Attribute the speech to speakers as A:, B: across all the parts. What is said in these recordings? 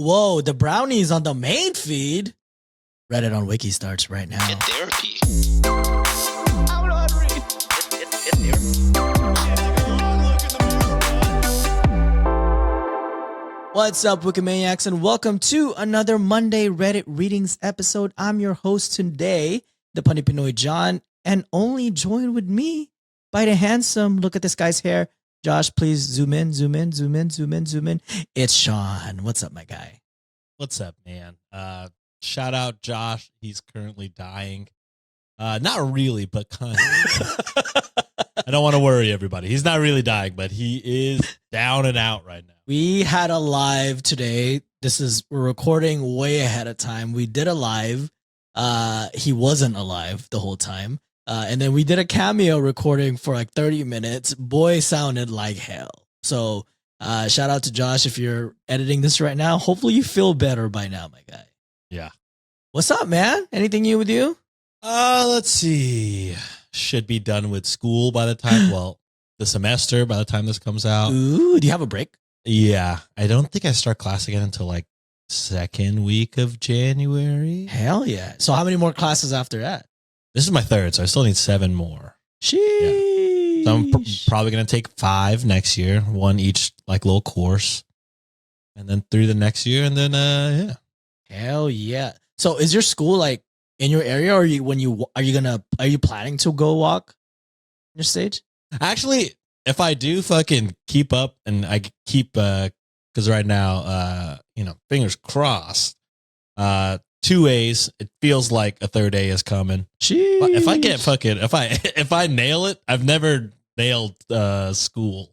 A: Whoa, the brownies on the main feed. Reddit on Wiki starts right now.
B: Get therapy.
A: I'm not reading.
B: Get therapy.
A: What's up, Wikimaniacs, and welcome to another Monday Reddit Readings episode. I'm your host today, the Punny Pinoy John, and only joined with me by the handsome, look at this guy's hair. Josh, please zoom in. It's Sean. What's up, my guy?
C: What's up, man? Shout out Josh. He's currently dying. Not really, but kind of. I don't want to worry everybody. He's not really dying, but he is down and out right now.
A: We had a live today. We're recording way ahead of time. We did a live. He wasn't alive the whole time. And then we did a cameo recording for like 30 minutes. Boy sounded like hell. So shout out to Josh if you're editing this right now. Hopefully you feel better by now, my guy.
C: Yeah.
A: What's up, man? Anything new with you?
C: Let's see. Should be done with school by the time, the semester by the time this comes out.
A: Ooh, do you have a break?
C: Yeah. I don't think I start class again until like second week of January.
A: Hell yeah. So how many more classes after that?
C: This is my third, so I still need 7 more.
A: Sheesh.
C: Yeah. So I'm probably going to take 5 next year, 1 each like little course, and then 3 the next year, and then yeah.
A: Hell yeah. So is your school like in your area, or are you planning to go walk your stage?
C: Actually, if I do fucking keep up and I keep because right now fingers crossed, 2 A's, it feels like a third A is coming.
A: Sheesh.
C: But if I get if I nail it, I've never nailed school.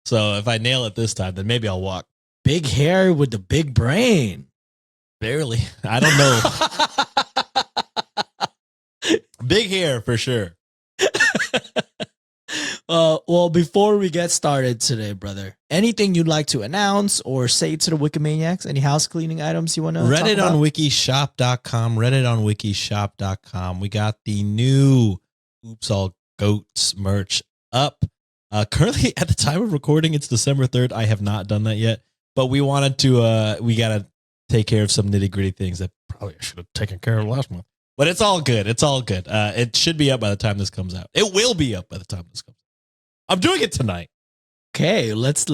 C: So if I nail it this time, then maybe I'll walk.
A: Big hair with the big brain.
C: Barely. I don't know. Big hair for sure.
A: Well, before we get started today, brother, anything you'd like to announce or say to the Wikimaniacs? Any house cleaning items you want to
C: Reddit on wikishop.com. Reddit on wikishop.com. We got the new Oops All Goats merch up. Currently, at the time of recording, it's December 3rd. I have not done that yet, but we wanted to, we got to take care of some nitty gritty things that probably I should have taken care of last month. But it's all good. It's all good. It should be up by the time this comes out. It will be up by the time this comes out. I'm doing it tonight.
A: Okay, let's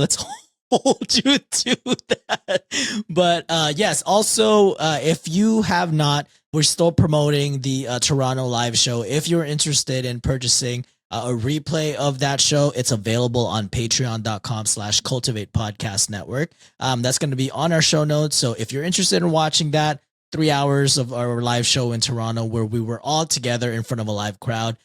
A: hold you to that. But yes, also if you have not, we're still promoting the Toronto live show. If you're interested in purchasing a replay of that show, it's available on patreon.com/cultivate podcast network. That's going to be on our show notes. So if you're interested in watching that, 3 hours of our live show in Toronto where we were all together in front of a live crowd,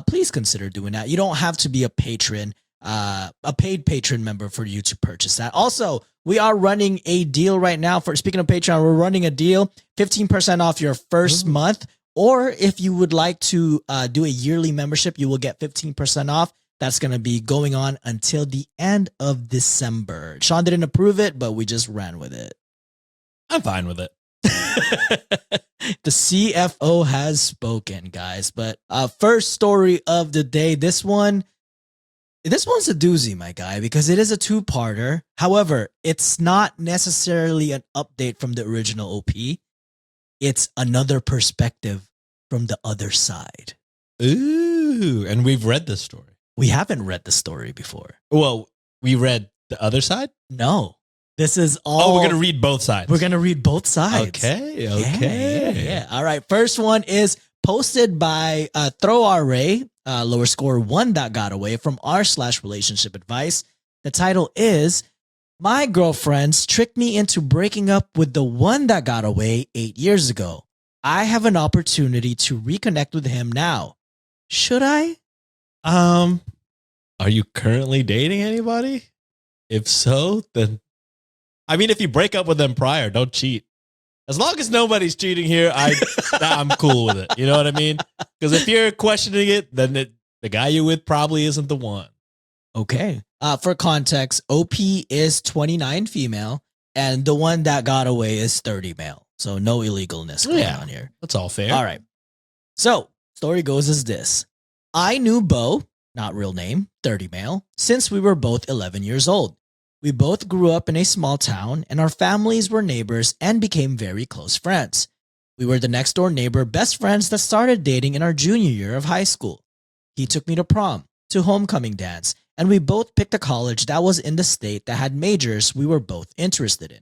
A: please consider doing that. You don't have to be a patron, a paid patron member for you to purchase that. Also, we are running a deal right now for, speaking of Patreon, we're running a deal, 15% off your first month. Or if you would like to do a yearly membership, you will get 15% off. That's going to be going on until the end of December. Sean didn't approve it, but we just ran with it.
C: I'm fine with it.
A: The CFO has spoken, guys. But first story of the day. This one's a doozy, my guy, because it is a 2-parter. However, it's not necessarily an update from the original OP. It's another perspective from the other side.
C: Ooh, and we've read this story.
A: We haven't read the story before.
C: Well, we read the other side?
A: No. This is all...
C: Oh, we're going to read both sides.
A: We're going to read both sides.
C: Okay.
A: Yeah. All right. First one is posted by ThrowRA, lower score 1 that got away from r/relationship advice. The title is, "My girlfriends tricked me into breaking up with the one that got away 8 years ago. I have an opportunity to reconnect with him now. Should I?"
C: Are you currently dating anybody? If so, then I mean, if you break up with them prior, don't cheat. As long as nobody's cheating here, I'm cool with it. You know what I mean? Because if you're questioning it, then the guy you're with probably isn't the one.
A: Okay. For context, OP is 29 female, and the one that got away is 30 male. So no illegalness going on here.
C: That's all fair.
A: All right. So story goes as this. I knew Bo, not real name, 30 male, since we were both 11 years old. We both grew up in a small town, and our families were neighbors and became very close friends. We were the next door neighbor best friends that started dating in our junior year of high school. He took me to prom, to homecoming dance, and we both picked a college that was in the state that had majors we were both interested in.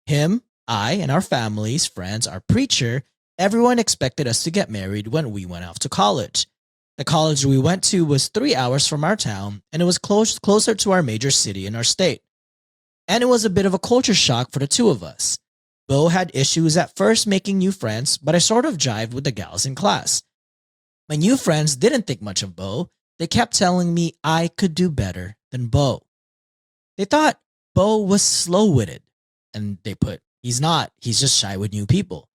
A: Him, I, and our families, friends, our preacher, everyone expected us to get married when we went off to college. The college we went to was 3 hours from our town, and it was closer to our major city in our state. And it was a bit of a culture shock for the two of us. Bo had issues at first making new friends, but I sort of jived with the gals in class. My new friends didn't think much of Bo. They kept telling me I could do better than Bo. They thought Bo was slow-witted, and they put, he's not, he's just shy with new people.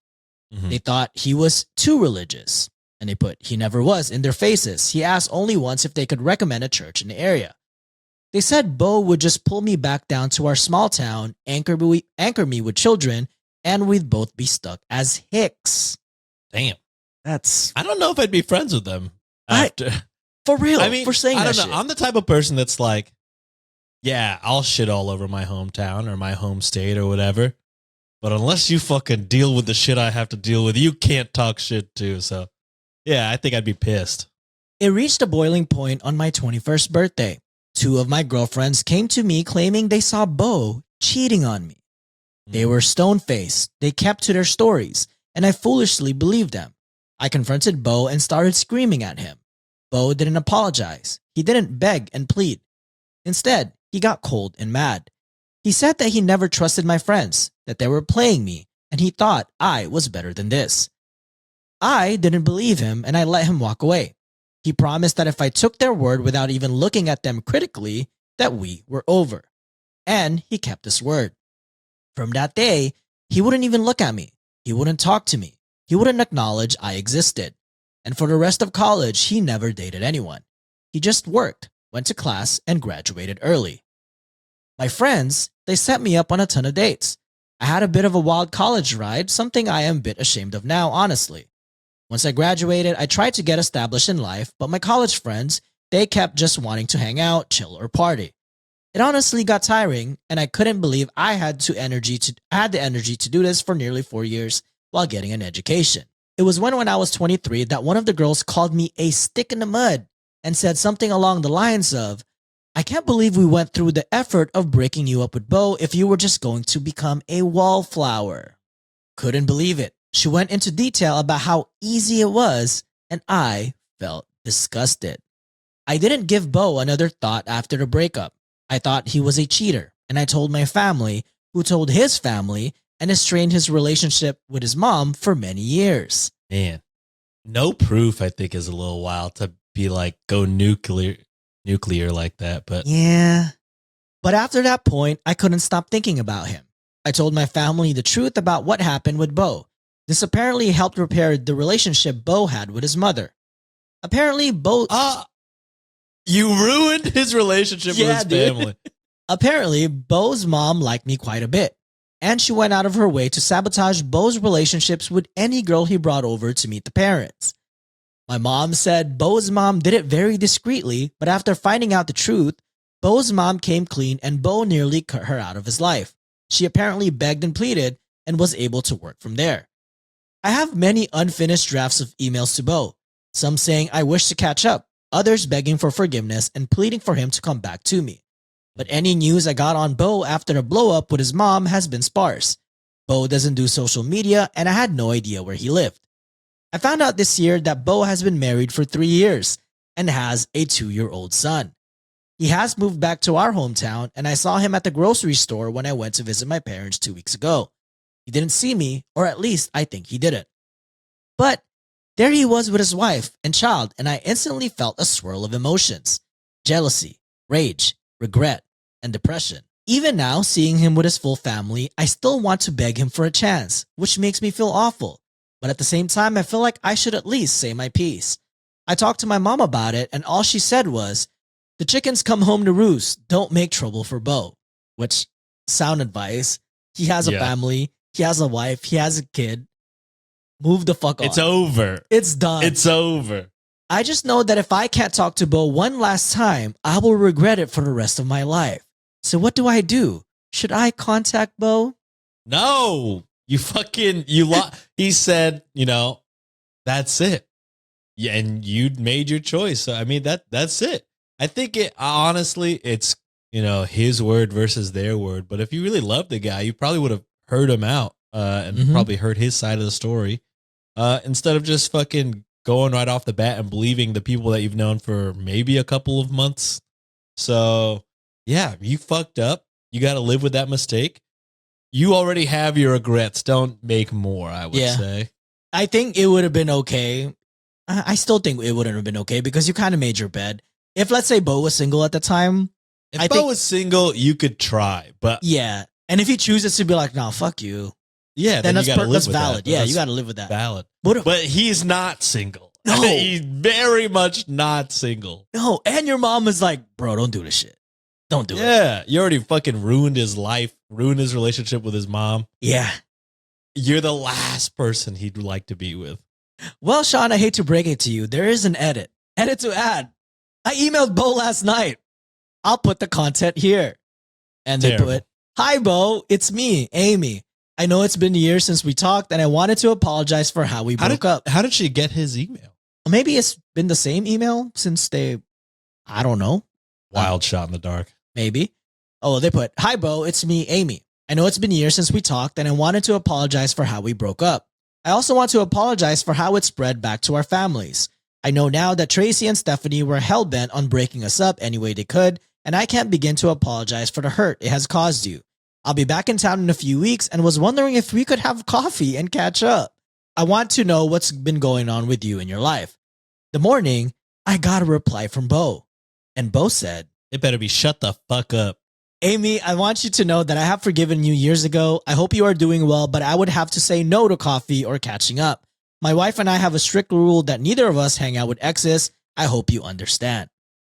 A: They thought he was too religious, and they put, he never was, in their faces. He asked only once if they could recommend a church in the area. They said Bo would just pull me back down to our small town, anchor me with children, and we'd both be stuck as hicks.
C: Damn.
A: That's...
C: I don't know if I'd be friends with them after.
A: For real,
C: I mean,
A: for saying
C: I
A: that
C: don't know.
A: shit.
C: I'm the type of person that's like, yeah, I'll shit all over my hometown or my home state or whatever. But unless you fucking deal with the shit I have to deal with, you can't talk shit too. So, yeah, I think I'd be pissed.
A: It reached a boiling point on my 21st birthday. Two of my girlfriends came to me claiming they saw Bo cheating on me. They were stone-faced, they kept to their stories, and I foolishly believed them. I confronted Bo and started screaming at him. Bo didn't apologize. He didn't beg and plead. Instead, he got cold and mad. He said that he never trusted my friends, that they were playing me, and he thought I was better than this. I didn't believe him, and I let him walk away. He promised that if I took their word without even looking at them critically, that we were over. And he kept his word. From that day, he wouldn't even look at me. He wouldn't talk to me. He wouldn't acknowledge I existed. And for the rest of college, he never dated anyone. He just worked, went to class, and graduated early. My friends, they set me up on a ton of dates. I had a bit of a wild college ride, something I am a bit ashamed of now, honestly. Once I graduated, I tried to get established in life, but my college friends, they kept just wanting to hang out, chill, or party. It honestly got tiring, and I couldn't believe I had the energy to do this for nearly 4 years while getting an education. It was when I was 23 that one of the girls called me a stick in the mud and said something along the lines of, I can't believe we went through the effort of breaking you up with Bo if you were just going to become a wallflower. Couldn't believe it. She went into detail about how easy it was, and I felt disgusted. I didn't give Bo another thought after the breakup. I thought he was a cheater, and I told my family, who told his family, and strained his relationship with his mom for many years.
C: Man, no proof, I think, is a little wild to be like, go nuclear like that. But
A: yeah. But after that point, I couldn't stop thinking about him. I told my family the truth about what happened with Bo. This apparently helped repair the relationship Bo had with his mother. Apparently, Bo...
C: you ruined his relationship with his family.
A: Apparently, Bo's mom liked me quite a bit, and she went out of her way to sabotage Bo's relationships with any girl he brought over to meet the parents. My mom said Bo's mom did it very discreetly, but after finding out the truth, Bo's mom came clean and Bo nearly cut her out of his life. She apparently begged and pleaded and was able to work from there. I have many unfinished drafts of emails to Bo, some saying I wish to catch up, others begging for forgiveness and pleading for him to come back to me. But any news I got on Bo after the blow-up with his mom has been sparse. Bo doesn't do social media, and I had no idea where he lived. I found out this year that Bo has been married for 3 years and has a 2-year-old son. He has moved back to our hometown, and I saw him at the grocery store when I went to visit my parents 2 weeks ago. He didn't see me, or at least I think he didn't. But there he was with his wife and child, and I instantly felt a swirl of emotions. Jealousy, rage, regret, and depression. Even now, seeing him with his full family, I still want to beg him for a chance, which makes me feel awful. But at the same time, I feel like I should at least say my piece. I talked to my mom about it, and all she said was, the chickens come home to roost, don't make trouble for Bo. Which, sound advice. He has a family, he has a wife, he has a kid. Move the fuck on.
C: It's over.
A: It's done.
C: It's over.
A: I just know that if I can't talk to Bo one last time, I will regret it for the rest of my life. So what do I do? Should I contact Bo?
C: No, he said, that's it. Yeah, and you made your choice. So I mean that's it. I think it's his word versus their word. But if you really loved the guy, you probably would have heard him out and probably heard his side of the story instead of just fucking going right off the bat and believing the people that you've known for maybe a couple of months. So yeah, you fucked up. You got to live with that mistake. You already have your regrets. Don't make more, I would say.
A: I think it would have been okay. I still think it wouldn't have been okay because you kind of made your bed. If, let's say, Bo was single at the time.
C: If Bo was single, you could try. But
A: yeah. And if he chooses to be like, nah, fuck you.
C: Yeah,
A: then that's
C: valid.
A: That. Yeah, you got to live with that.
C: Valid. But he's not single.
A: No.
C: He's very much not single.
A: No. And your mom is like, bro, don't do this shit. Don't do it.
C: Yeah. You already fucking ruined his life, ruined his relationship with his mom.
A: Yeah.
C: You're the last person he'd like to be with.
A: Well, Sean, I hate to break it to you. There is an edit. Edit to add. I emailed Bo last night. I'll put the content here. And they put, hi, Bo. It's me, Amy. I know it's been years since we talked, and I wanted to apologize for how we broke up.
C: How did she get his email?
A: Maybe it's been the same email since I don't know.
C: Wild shot in the dark.
A: Maybe. Oh, they put, hi, Bo. It's me, Amy. I know it's been years since we talked, and I wanted to apologize for how we broke up. I also want to apologize for how it spread back to our families. I know now that Tracy and Stephanie were hell-bent on breaking us up any way they could, and I can't begin to apologize for the hurt it has caused you. I'll be back in town in a few weeks and was wondering if we could have coffee and catch up. I want to know what's been going on with you in your life. The morning, I got a reply from Bo. And Bo said,
C: it better be shut the fuck up.
A: Amy, I want you to know that I have forgiven you years ago. I hope you are doing well, but I would have to say no to coffee or catching up. My wife and I have a strict rule that neither of us hang out with exes. I hope you understand.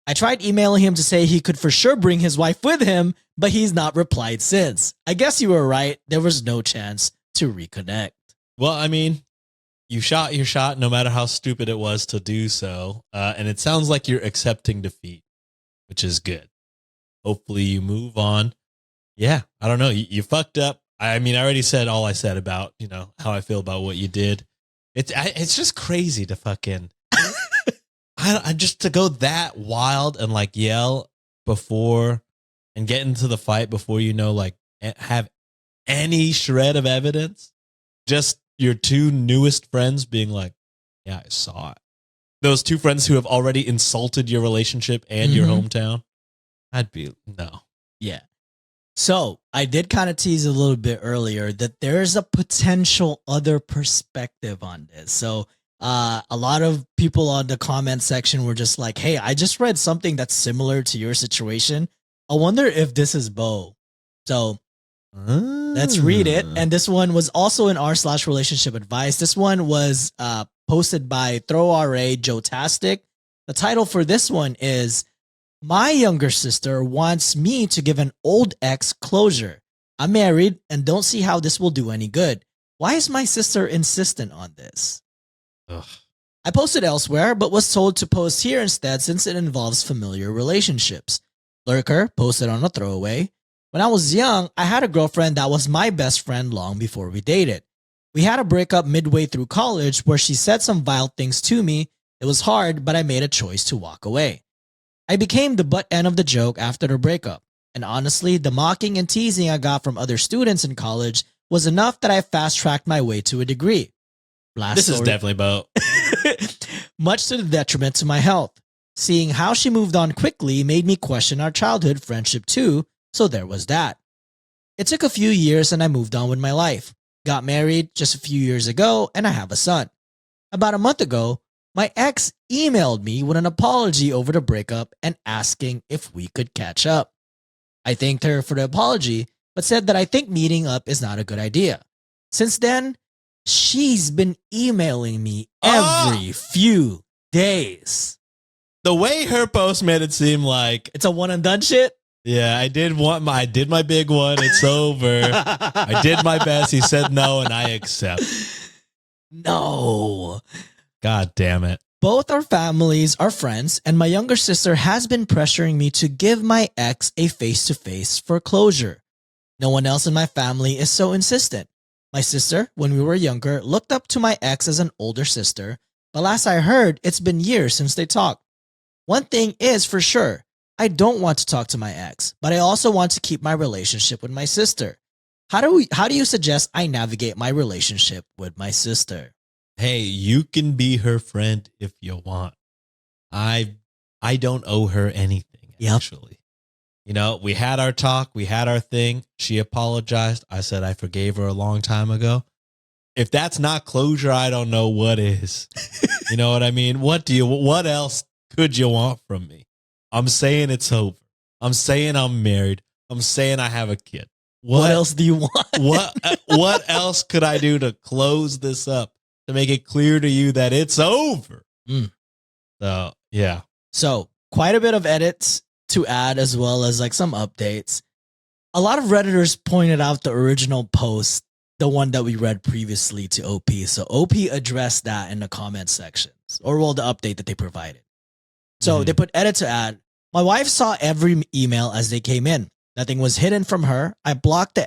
A: I tried emailing him to say he could for sure bring his wife with him, but he's not replied since. I guess you were right. There was no chance to reconnect.
C: Well, I mean, you shot your shot no matter how stupid it was to do so. And it sounds like you're accepting defeat, which is good. Hopefully you move on. Yeah, I don't know. You fucked up. I mean, I already said all I said about, how I feel about what you did. It's just crazy to fucking, I just to go that wild and like yell before and get into the fight before have any shred of evidence. Just your two newest friends being like, yeah, I saw it. Those two friends who have already insulted your relationship and your hometown. I'd be, no.
A: Yeah. So I did kind of tease a little bit earlier that there's a potential other perspective on this. So a lot of people on the comment section were just like, hey, I just read something that's similar to your situation. I wonder if this is Bo. So let's read it. And this one was also in r/relationship advice. This one was posted by ThrowRA Joe Tastic. The title for this one is, my younger sister wants me to give an old ex closure. I'm married and don't see how this will do any good. Why is my sister insistent on this?
C: Ugh.
A: I posted elsewhere, but was told to post here instead since it involves familiar relationships. Lurker posted on a throwaway. When I was young, I had a girlfriend that was my best friend long before we dated. We had a breakup midway through college where she said some vile things to me. It was hard, but I made a choice to walk away. I became the butt end of the joke after the breakup, and honestly, the mocking and teasing I got from other students in college was enough that I fast-tracked my way to a degree.
C: This is definitely Bo.
A: Much to the detriment to my health. Seeing how she moved on quickly made me question our childhood friendship too, so there was that. It took a few years and I moved on with my life. Got married just a few years ago and I have a son. About a month ago, my ex emailed me with an apology over the breakup and asking if we could catch up. I thanked her for the apology, but said that I think meeting up is not a good idea. Since then, she's been emailing me every few days.
C: The way her post made it seem like
A: it's a one and done shit.
C: Yeah, I did my big one. It's over. I did my best. He said no and I accept.
A: No.
C: God damn it.
A: Both our families are friends, and my younger sister has been pressuring me to give my ex a face-to-face for closure. No one else in my family is so insistent. My sister, when we were younger, looked up to my ex as an older sister, but last I heard, it's been years since they talked. One thing is for sure, I don't want to talk to my ex, but I also want to keep my relationship with my sister. How do you suggest I navigate my relationship with my sister?
C: Hey, you can be her friend if you want. I don't owe her anything,
A: Yep.
C: actually. You know, we had our talk, we had our thing. She apologized. I said I forgave her a long time ago. If that's not closure, I don't know what is. You know what I mean? What else could you want from me? I'm saying it's over. I'm saying I'm married. I'm saying I have a kid.
A: What else do you want?
C: What else could I do to close this up, to make it clear to you that it's over? So, yeah.
A: So, quite a bit of edits to add, as well as like some updates. A lot of Redditors pointed out the original post, the one that we read previously to OP. So OP addressed that in the comment sections, or well, the update that they provided. So they put edit to add. My wife saw every email as they came in. Nothing was hidden from her. I blocked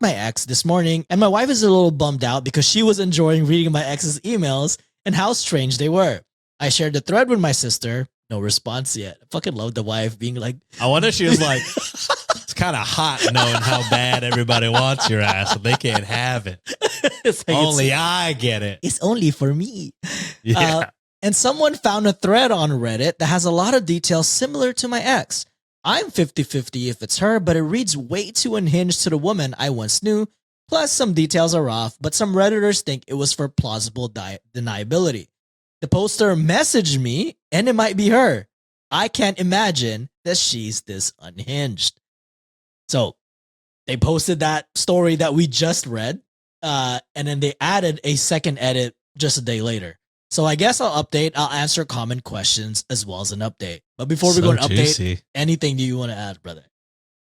A: my ex this morning, and my wife is a little bummed out because she was enjoying reading my ex's emails and how strange they were. I shared the thread with my sister. No response yet. I fucking love the wife being like,
C: I wonder if she was like, it's kind of hot knowing how bad everybody wants your ass, but they can't have it.
A: It's like,
C: Only I get it.
A: it's only for me.
C: Yeah.
A: And someone found a thread on Reddit that has a lot of details similar to my ex. I'm 50-50 if it's her, but it reads way too unhinged to the woman I once knew. Plus, some details are off, but some Redditors think it was for plausible deniability. The poster messaged me, and it might be her. I can't imagine that she's this unhinged. So, they posted that story that we just read, and then they added a second edit just a day later. So I guess I'll answer common questions as well as an update. But before we go to update, anything do you want to add, brother?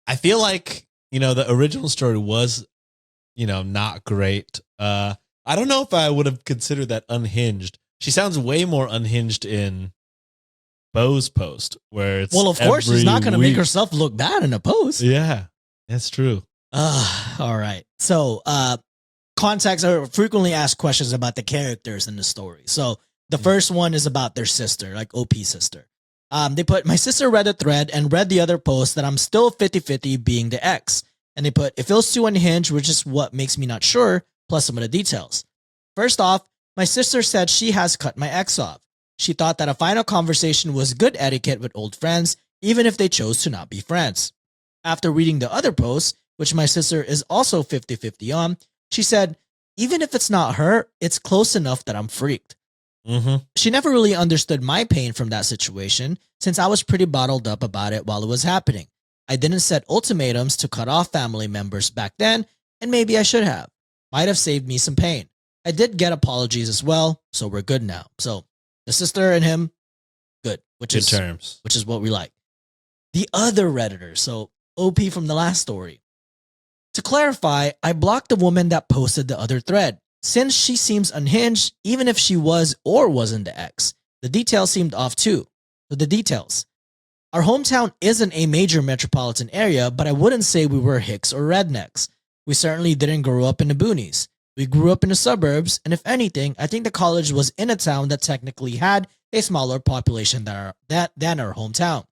C: I feel like, the original story was, not great. I don't know if I would have considered that unhinged. She sounds way more unhinged in Bo's post, where it's,
A: well, of course, she's not going to make
C: week.
A: herself look bad in a post.
C: Yeah, that's true.
A: All right. So, contacts are frequently asked questions about the characters in the story. So the first one is about their sister, like OP sister. They put, my sister read the thread and read the other post that I'm still 50-50 being the ex. And they put, it feels too unhinged, which is what makes me not sure, plus some of the details. First off, my sister said she has cut my ex off. She thought that a final conversation was good etiquette with old friends, even if they chose to not be friends. After reading the other post, which my sister is also 50-50 on, she said, even if it's not her, it's close enough that I'm freaked. She never really understood my pain from that situation, since I was pretty bottled up about it while it was happening. I didn't set ultimatums to cut off family members back then, and maybe I should have. Might have saved me some pain. I did get apologies as well, so we're good now. So the sister and him, good. Which is what we like. The other Redditor, so OP from the last story. To clarify, I blocked the woman that posted the other thread, since she seems unhinged, even if she was or wasn't the ex. The details seemed off too. So the details. Our hometown isn't a major metropolitan area, but I wouldn't say we were hicks or rednecks. We certainly didn't grow up in the boonies. We grew up in the suburbs, and if anything, I think the college was in a town that technically had a smaller population than our hometown.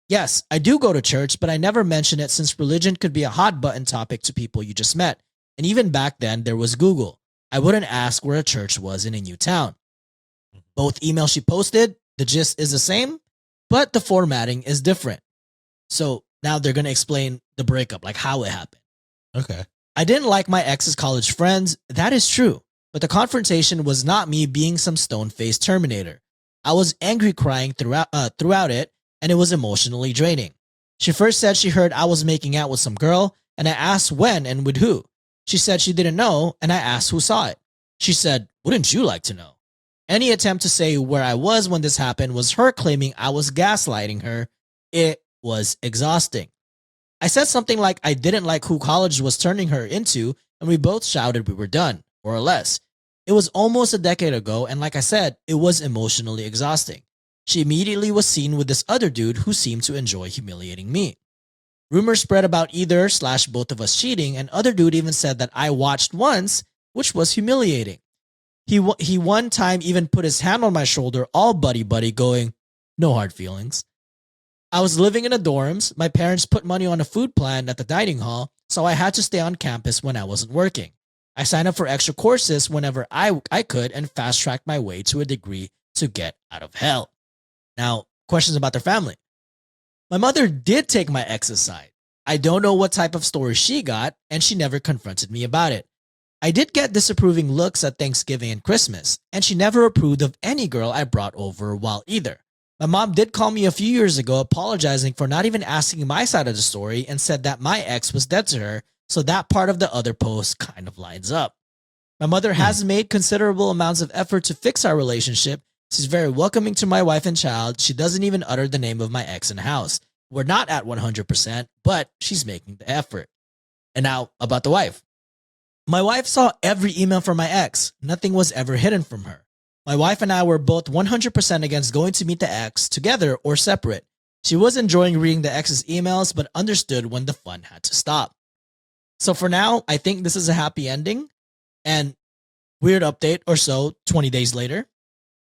A: Yes, I do go to church, but I never mention it since religion could be a hot button topic to people you just met. And even back then, there was Google. I wouldn't ask where a church was in a new town. Both emails she posted, the gist is the same, but the formatting is different. So now they're going to explain the breakup, like how it happened.
C: Okay.
A: I didn't like my ex's college friends. That is true. But the confrontation was not me being some stone-faced Terminator. I was angry crying throughout it, and it was emotionally draining. She first said she heard I was making out with some girl, and I asked when and with who. She said she didn't know, and I asked who saw it. She said, wouldn't you like to know? Any attempt to say where I was when this happened was her claiming I was gaslighting her. It was exhausting. I said something like I didn't like who college was turning her into, and we both shouted we were done, more or less. It was almost a decade ago, and like I said, it was emotionally exhausting. She immediately was seen with this other dude who seemed to enjoy humiliating me. Rumors spread about either/both of us cheating, and other dude even said that I watched once, which was humiliating. He one time even put his hand on my shoulder, all buddy-buddy, going, "No hard feelings." I was living in the dorms. My parents put money on a food plan at the dining hall, so I had to stay on campus when I wasn't working. I signed up for extra courses whenever I could and fast-tracked my way to a degree to get out of hell. Now, questions about their family. My mother did take my ex's side. I don't know what type of story she got, and she never confronted me about it. I did get disapproving looks at Thanksgiving and Christmas, and she never approved of any girl I brought over while either. My mom did call me a few years ago apologizing for not even asking my side of the story and said that my ex was dead to her, so that part of the other post kind of lines up. My mother has made considerable amounts of effort to fix our relationship. She's very welcoming to my wife and child. She doesn't even utter the name of my ex in the house. We're not at 100%, but she's making the effort. And now about the wife. My wife saw every email from my ex. Nothing was ever hidden from her. My wife and I were both 100% against going to meet the ex together or separate. She was enjoying reading the ex's emails, but understood when the fun had to stop. So for now, I think this is a happy ending. And weird update or so, 20 days later.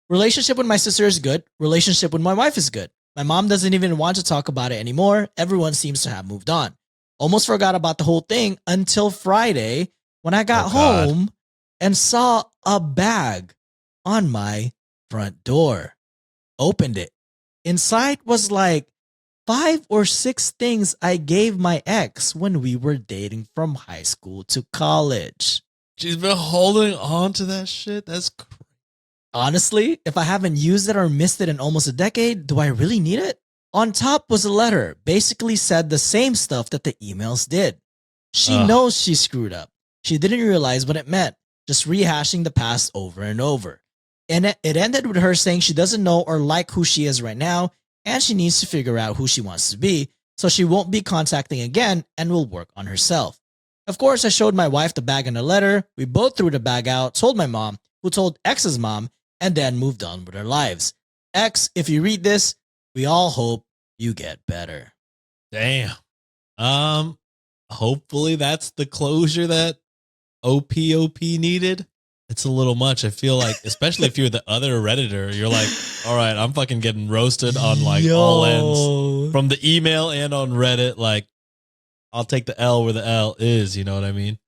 A: Relationship with my sister is good. Relationship with my wife is good. My mom doesn't even want to talk about it anymore. Everyone seems to have moved on. Almost forgot about the whole thing until Friday when I got home and saw a bag on my front door. Opened it. Inside was like 5 or 6 things I gave my ex when we were dating from high school to college.
C: She's been holding on to that shit. That's crazy.
A: Honestly, if I haven't used it or missed it in almost a decade, do I really need it? On top was a letter, basically said the same stuff that the emails did. She knows she screwed up. She didn't realize what it meant, just rehashing the past over and over. And it ended with her saying she doesn't know or like who she is right now, and she needs to figure out who she wants to be, so she won't be contacting again and will work on herself. Of course, I showed my wife the bag and the letter. We both threw the bag out, told my mom, who told ex's mom, and then moved on with our lives. Ex, if you read this, we all hope you get better.
C: Damn. Hopefully that's the closure that OPOP needed. It's a little much. I feel like, especially if you're the other Redditor, you're like, all right, I'm fucking getting roasted on like all ends from the email and on Reddit. Like, I'll take the L where the L is. You know what I mean?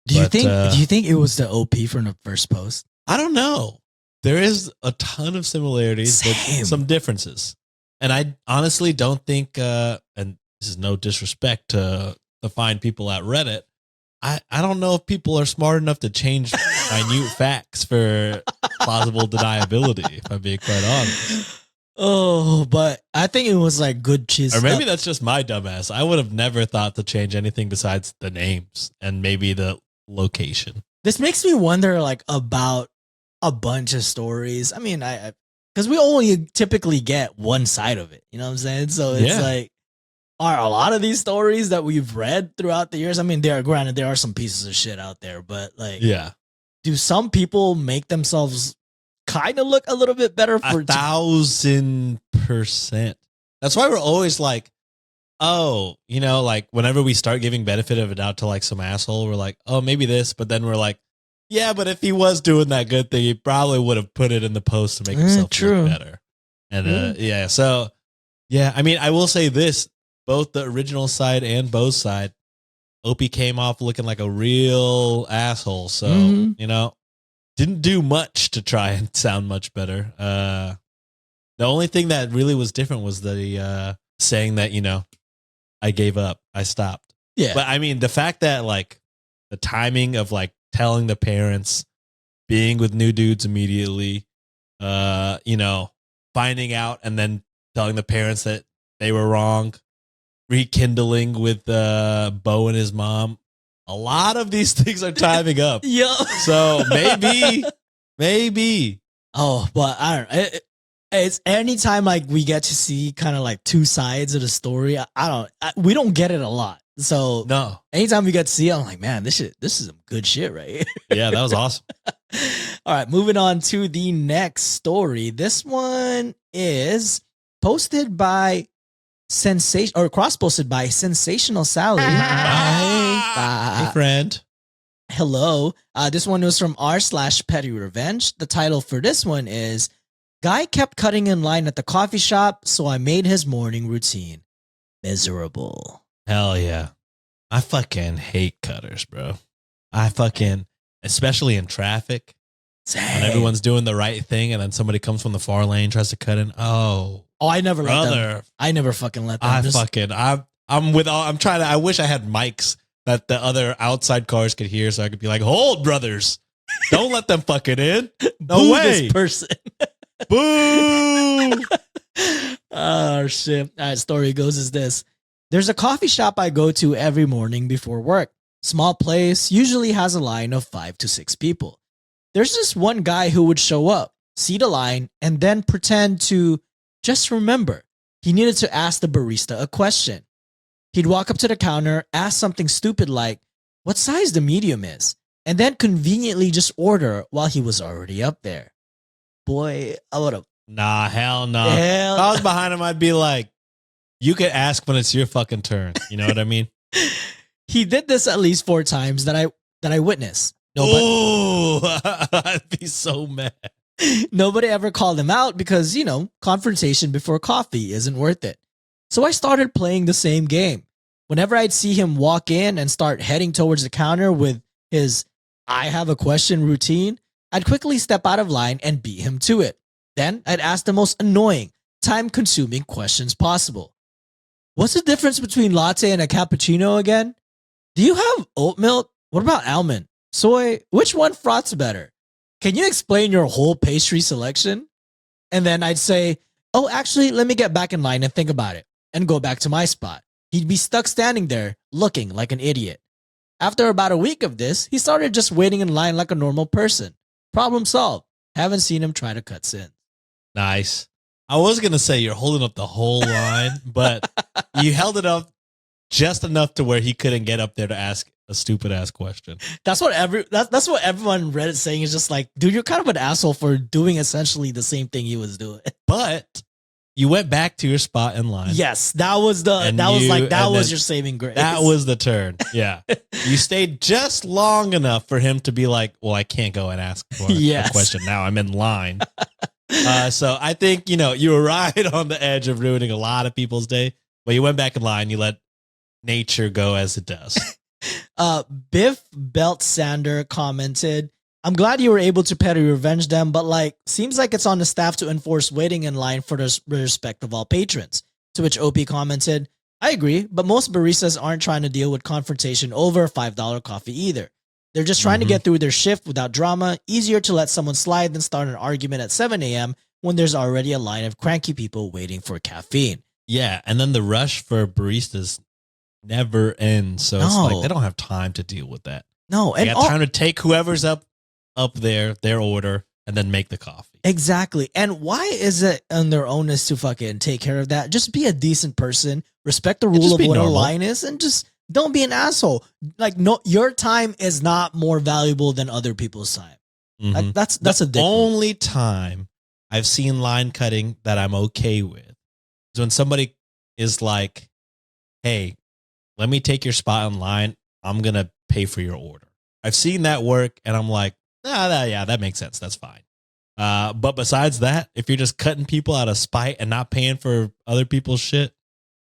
A: Do you think it was the OP from the first post?
C: I don't know. There is a ton of similarities, but some differences. And I honestly don't think, and this is no disrespect to the fine people at Reddit, I don't know if people are smart enough to change minute facts for plausible deniability, if I'm being quite honest.
A: Oh, but I think it was like good cheese.
C: Or maybe that's just my dumbass. I would have never thought to change anything besides the names and maybe the location.
A: This makes me wonder like about a bunch of stories. I mean, because we only typically get one side of it. You know what I'm saying? So it's like, are a lot of these stories that we've read throughout the years? I mean, there are some pieces of shit out there, but like, do some people make themselves kind of look a little bit better? For
C: 1,000%. That's why we're always like, oh, you know, like whenever we start giving benefit of a doubt to like some asshole, we're like, oh, maybe this, but then we're like, yeah, but if he was doing that good thing, he probably would have put it in the post to make himself look better. And so I mean, I will say this, both the original side and Bo's side, Opie came off looking like a real asshole. So, you know, didn't do much to try and sound much better. The only thing that really was different was the saying that, you know, I gave up, I stopped. Yeah. But I mean, the fact that like the timing of like telling the parents, being with new dudes immediately, you know, finding out and then telling the parents that they were wrong, rekindling with Bo and his mom. A lot of these things are timing up. So maybe. Oh, but I don't know. It's anytime like we get to see kind of like two sides of the story. We don't get it a lot. So anytime we get to see it, I'm like, man, this is some good shit, right? Yeah, that was awesome.
A: All right, moving on to the next story. This one is posted by Sensation or cross-posted by Sensational Sally.
C: Hey, friend.
A: Hello. This one was from r/petty revenge. The title for this one is Guy kept cutting in line at the coffee shop, so I made his morning routine miserable.
C: Hell yeah. I fucking hate cutters, bro. I fucking, especially in traffic, when everyone's doing the right thing and then somebody comes from the far lane, tries to cut in. Oh,
A: I never let them.
C: brother.
A: I never fucking let them.
C: I wish I had mics that the other outside cars could hear so I could be like, hold, brothers. Don't let them fucking in. No
A: Boo
C: way.
A: this person.
C: Boo.
A: Oh, shit. All right, story goes as this. There's a coffee shop I go to every morning before work. Small place, usually has a line of 5 to 6 people. There's this one guy who would show up, see the line, and then pretend to just remember he needed to ask the barista a question. He'd walk up to the counter, ask something stupid like, what size the medium is, and then conveniently just order while he was already up there. Boy, I would have.
C: Nah, hell no.
A: Hell
C: If I was behind him, I'd be like, you could ask when it's your fucking turn. You know what I mean?
A: He did this at least 4 times that I witnessed.
C: Oh, I'd be so mad.
A: Nobody ever called him out because, confrontation before coffee isn't worth it. So I started playing the same game. Whenever I'd see him walk in and start heading towards the counter with his I have a question routine, I'd quickly step out of line and beat him to it. Then I'd ask the most annoying, time-consuming questions possible. What's the difference between latte and a cappuccino again? Do you have oat milk? What about almond? Soy? Which one froths better? Can you explain your whole pastry selection? And then I'd say, oh, actually, let me get back in line and think about it, and go back to my spot. He'd be stuck standing there, looking like an idiot. After about a week of this, he started just waiting in line like a normal person. Problem solved. Haven't seen him try to cut since.
C: Nice. I was going to say you're holding up the whole line, but you held it up just enough to where he couldn't get up there to ask a stupid ass question.
A: That's what that's what everyone Reddit saying is just like, dude, you're kind of an asshole for doing essentially the same thing he was doing.
C: But you went back to your spot in line.
A: Yes, that was your saving grace.
C: That was the turn. Yeah. You stayed just long enough for him to be like, well, I can't go and ask for a question now. I'm in line. So I think, you were right on the edge of ruining a lot of people's day, but you went back in line. You let nature go as it does.
A: Biff Belt Sander commented, I'm glad you were able to petty revenge them, but seems like it's on the staff to enforce waiting in line for the respect of all patrons. To which OP commented, I agree, but most baristas aren't trying to deal with confrontation over $5 coffee either. They're just trying to get through their shift without drama. Easier to let someone slide than start an argument at 7 a.m. when there's already a line of cranky people waiting for caffeine.
C: Yeah, and then the rush for baristas never ends. So it's like they don't have time to deal with that.
A: No,
C: they got time to take whoever's up there, their order, and then make the coffee.
A: Exactly. And why is it on their onus to fucking take care of that? Just be a decent person, respect the rule of what a line is, and just don't be an asshole. No, your time is not more valuable than other people's time. That's a dick.
C: Only time I've seen line cutting that I'm okay with is when somebody is like, hey, let me take your spot in line. I'm going to pay for your order. I've seen that work, and I'm like, that makes sense. That's fine. But besides that, if you're just cutting people out of spite and not paying for other people's shit,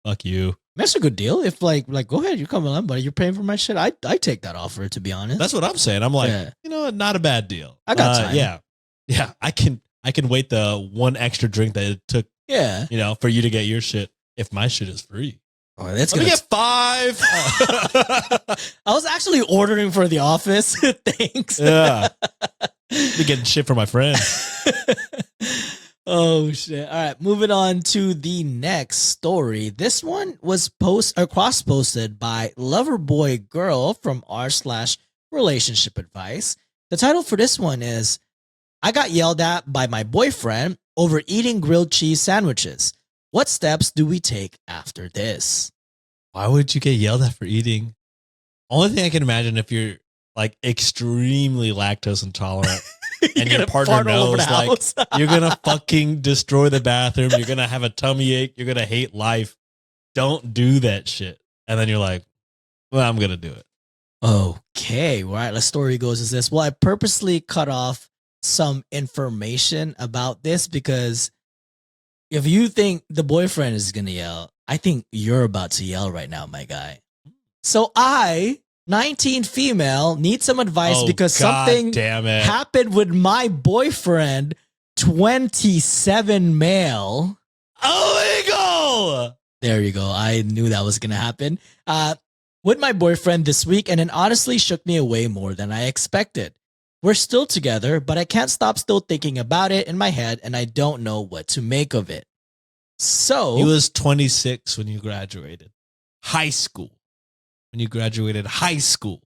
C: fuck you.
A: That's a good deal. If go ahead, you come on, buddy. You're paying for my shit. I take that offer, to be honest.
C: That's what I'm saying. I'm like, not a bad deal.
A: I got time.
C: Yeah. I can wait the one extra drink that it took.
A: Yeah.
C: For you to get your shit if my shit is free.
A: Oh, that's
C: Let me get 5.
A: I was actually ordering for the office. Thanks.
C: Yeah. Be getting shit for my friends.
A: Oh shit. All right, moving on to the next story. This one was cross-posted by Loverboy Girl from r/relationship advice. The title for this one is I got yelled at by my boyfriend over eating grilled cheese sandwiches. What steps do we take after this?
C: Why would you get yelled at for eating? Only thing I can imagine if you're extremely lactose intolerant and your
A: gonna
C: partner
A: fart all over
C: knows
A: the
C: like
A: house.
C: you're gonna fucking destroy the bathroom, you're gonna have a tummy ache, you're gonna hate life. Don't do that shit. And then you're like, well, I'm gonna do it.
A: Okay, right. The story goes as this. Well, I purposely cut off some information about this because if you think the boyfriend is gonna yell, I think you're about to yell right now, my guy. So I, 19 female, need some advice because
C: God
A: something
C: damn it.
A: happened with my boyfriend, 27 male.
C: Illegal!
A: There you go. I knew that was gonna happen. With my boyfriend this week, and it honestly shook me away more than I expected. We're still together, but I can't stop still thinking about it in my head, and I don't know what to make of it. So
C: He was 26 when you graduated high school. When you graduated high school,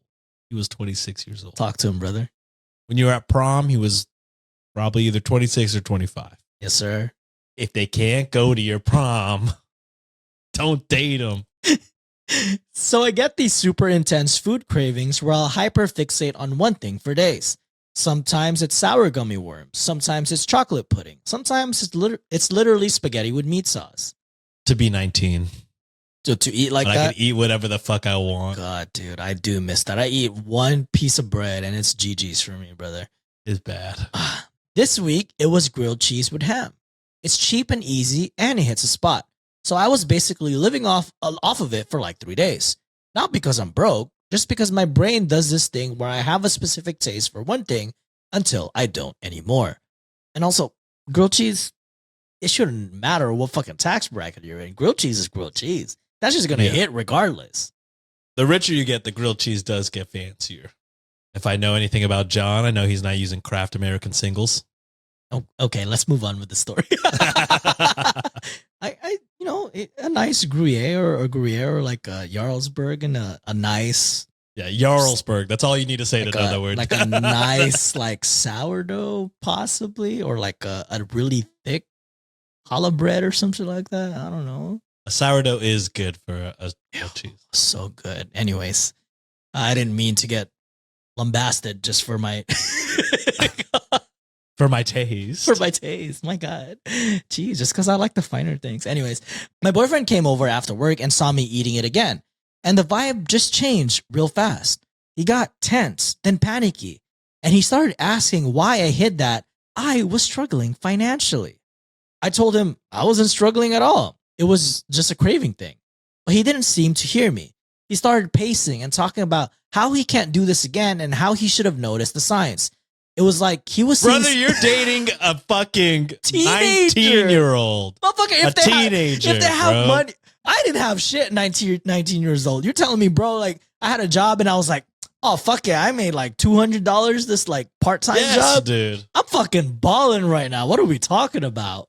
C: he was 26 years old.
A: talk to him, brother.
C: When you were at prom, he was probably either 26 or 25.
A: Yes, sir.
C: If they can't go to your prom, don't date them.
A: So I get these super intense food cravings where I'll hyperfixate on one thing for days. Sometimes it's sour gummy worms. Sometimes it's chocolate pudding. Sometimes it's literally spaghetti with meat sauce.
C: To be 19.
A: To eat like
C: But I
A: that?
C: can eat whatever the fuck I want.
A: God, dude, I do miss that. I eat one piece of bread and it's GG's for me, brother.
C: It's bad.
A: This week, it was grilled cheese with ham. It's cheap and easy and it hits a spot. So I was basically living off of it for like 3 days. Not because I'm broke, just because my brain does this thing where I have a specific taste for one thing until I don't anymore. And also, grilled cheese, it shouldn't matter what fucking tax bracket you're in. Grilled cheese is grilled cheese. That's just going to hit regardless.
C: The richer you get, the grilled cheese does get fancier. If I know anything about John, I know he's not using Kraft American singles.
A: Oh, okay, let's move on with the story. A nice Gruyere or like a Jarlsberg and a nice
C: Yeah, Jarlsberg. That's all you need to say to know that word.
A: like a nice like sourdough possibly, or like a really thick challah bread or something like that. I don't know.
C: A sourdough is good for a grilled cheese.
A: So good. Anyways, I didn't mean to get lambasted just for my
C: For my taste.
A: for my taste. My God. Jeez, just because I like the finer things. Anyways, my boyfriend came over after work and saw me eating it again. And the vibe just changed real fast. He got tense, then panicky. And he started asking why I hid that I was struggling financially. I told him I wasn't struggling at all. It was just a craving thing. But he didn't seem to hear me. He started pacing and talking about how he can't do this again and how he should have noticed the signs. It was like he was
C: Brother, you're dating a fucking
A: Teenager.
C: 19-year-old.
A: Motherfucker,
C: A teenager,
A: if they have
C: bro.
A: money. I didn't have shit 19 years old. You're telling me, bro, like I had a job and I was like, oh, fuck yeah, I made like $200 this like part-time
C: Yes,
A: job.
C: dude.
A: I'm fucking balling right now. What are we talking about?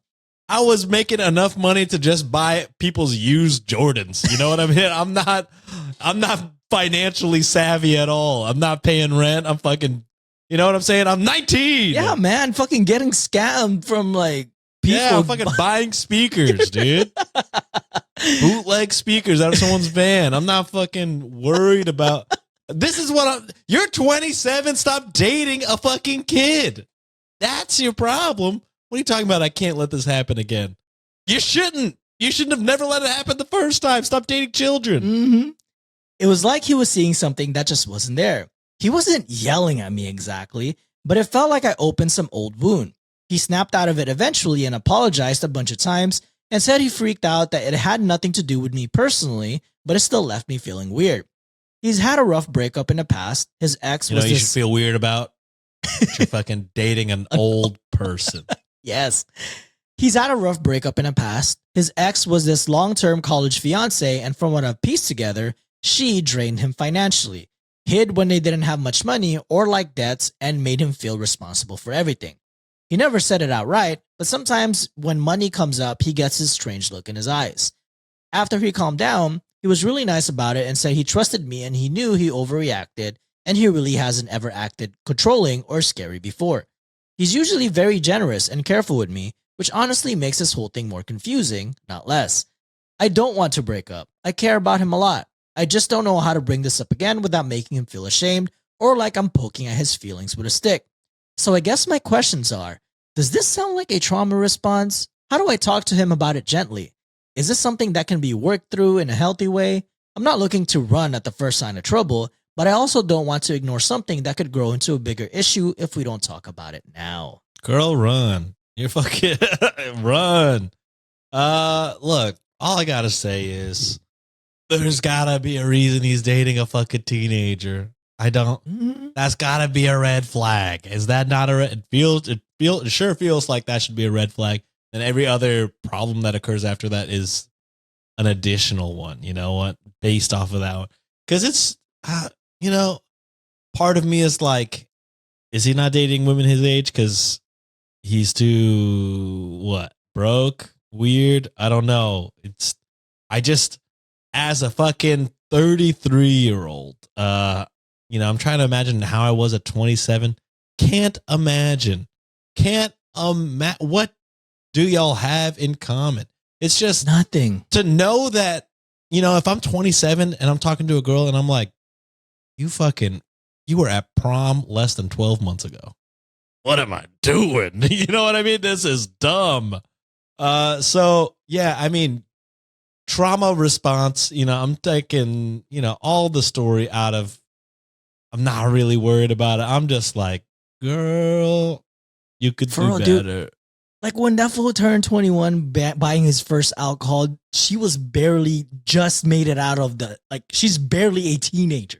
C: I was making enough money to just buy people's used Jordans. You know what I mean? I'm not financially savvy at all. I'm not paying rent. I'm fucking, you know what I'm saying? I'm 19.
A: Yeah, man, fucking getting scammed from like people.
C: Yeah, I'm fucking buying speakers, dude. Bootleg speakers out of someone's van. I'm not fucking worried about. This is what you're 27. Stop dating a fucking kid. That's your problem. What are you talking about? I can't let this happen again. You shouldn't. You shouldn't have never let it happen the first time. Stop dating children.
A: Mm-hmm. It was like he was seeing something that just wasn't there. He wasn't yelling at me exactly, but it felt like I opened some old wound. He snapped out of it eventually and apologized a bunch of times and said he freaked out that it had nothing to do with me personally, but it still left me feeling weird. He's had a rough breakup in the past. His ex
C: You
A: was
C: know, you
A: this...
C: should feel weird about. You're fucking dating an old person.
A: Yes. He's had a rough breakup in the past. His ex was this long-term college fiance, and from what I've pieced together, she drained him financially, hid when they didn't have much money or like debts, and made him feel responsible for everything. He never said it outright, but sometimes when money comes up, he gets this strange look in his eyes. After he calmed down, he was really nice about it and said he trusted me and he knew he overreacted and he really hasn't ever acted controlling or scary before. He's usually very generous and careful with me, which honestly makes this whole thing more confusing, not less. I don't want to break up. I care about him a lot. I just don't know how to bring this up again without making him feel ashamed or like I'm poking at his feelings with a stick. So I guess my questions are, does this sound like a trauma response? How do I talk to him about it gently? Is this something that can be worked through in a healthy way? I'm not looking to run at the first sign of trouble, but I also don't want to ignore something that could grow into a bigger issue if we don't talk about it now.
C: Girl, run. You're fucking run. Look, all I gotta say is there's gotta be a reason he's dating a fucking teenager. I don't. That's gotta be a red flag. Is that not a red? It sure feels like that should be a red flag. And every other problem that occurs after that is an additional one. You know what? Based off of that one, because it's part of me is like, is he not dating women his age? Because he's too broke, weird. I don't know. As a fucking 33-year-old, I'm trying to imagine how I was at 27. Can't imagine. What do y'all have in common? It's just
A: nothing.
C: To know that, if I'm 27 and I'm talking to a girl and I'm like, you were at prom less than 12 months ago. What am I doing? You know what I mean? This is dumb. So yeah, I mean, trauma response, I'm taking, all the story out of, I'm not really worried about it. I'm just like, girl, you could do better. Dude,
A: like when that fool turned 21, buying his first alcohol, she was barely just made it out of she's barely a teenager.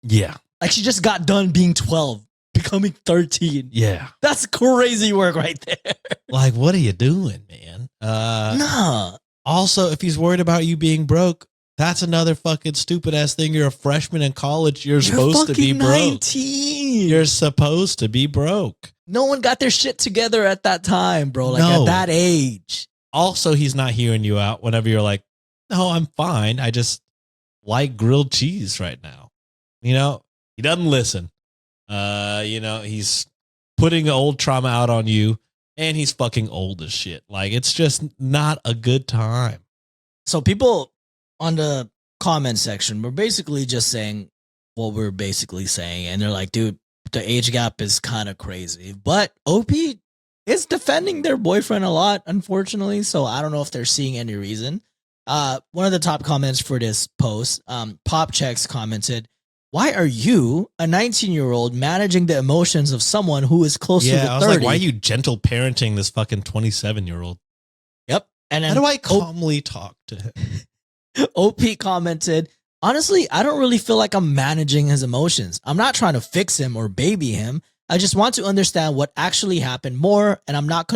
C: Yeah.
A: Like she just got done being 12, becoming 13.
C: Yeah.
A: That's crazy work right there.
C: Like, what are you doing, man?
A: Nah.
C: Also, if he's worried about you being broke, that's another fucking stupid ass thing. You're a freshman in college. You're supposed to be broke.
A: 19.
C: You're supposed to be broke.
A: No one got their shit together at that time, bro. Like at that age.
C: Also, he's not hearing you out whenever you're like, no, I'm fine. I just like grilled cheese right now. He doesn't listen. He's putting old trauma out on you, and he's fucking old as shit. Like, it's just not a good time.
A: So people on the comment section were basically just saying what we're basically saying, and they're like, dude, the age gap is kind of crazy. But OP is defending their boyfriend a lot, unfortunately, so I don't know if they're seeing any reason. One of the top comments for this post, Pop Checks commented, why are you, a 19-year-old, managing the emotions of someone who is close to the 30?
C: I was like, why are you gentle parenting this fucking 27-year-old?
A: Yep. And then
C: how do I calmly talk to him?
A: OP commented, honestly, I don't really feel like I'm managing his emotions. I'm not trying to fix him or baby him. I just want to understand what actually happened more, and I'm not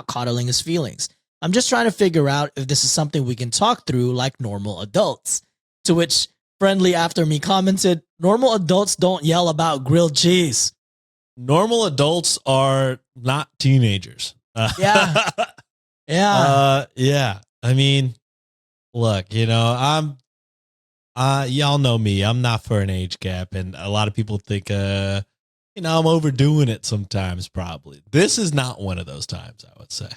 A: coddling his feelings. I'm just trying to figure out if this is something we can talk through like normal adults. To which Friendly After Me commented, normal adults don't yell about grilled cheese.
C: Normal adults are not teenagers.
A: Yeah. Yeah.
C: Yeah. I mean, look, y'all know me. I'm not for an age gap. And a lot of people think, I'm overdoing it sometimes, probably. This is not one of those times, I would say.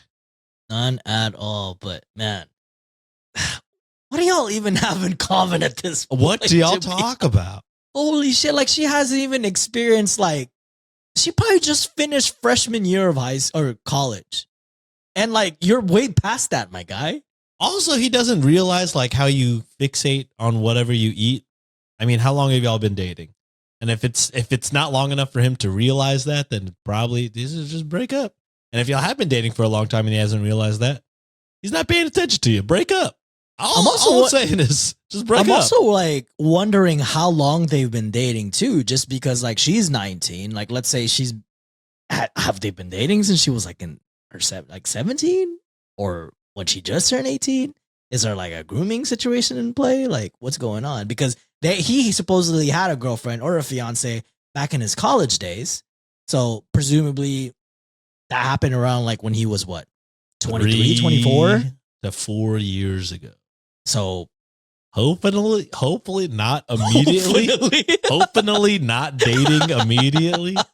A: None at all. But, man, what do y'all even have in common at this point?
C: What do y'all talk about?
A: Holy shit. Like, she hasn't even experienced, she probably just finished freshman year of college. And, you're way past that, my guy.
C: Also, he doesn't realize, how you fixate on whatever you eat. I mean, how long have y'all been dating? And if it's not long enough for him to realize that, then probably this is just break up. And if y'all have been dating for a long time and he hasn't realized that, he's not paying attention to you. Break up. I'm saying is just break up.
A: I'm also wondering how long they've been dating too, just because she's 19. Let's say have they been dating since she was in her 17 or when she just turned 18? Is there a grooming situation in play? What's going on? Because he supposedly had a girlfriend or a fiance back in his college days. So presumably that happened around when he was 23, 24?
C: To 4 years ago.
A: So
C: hopefully not immediately. Hopefully not dating immediately. But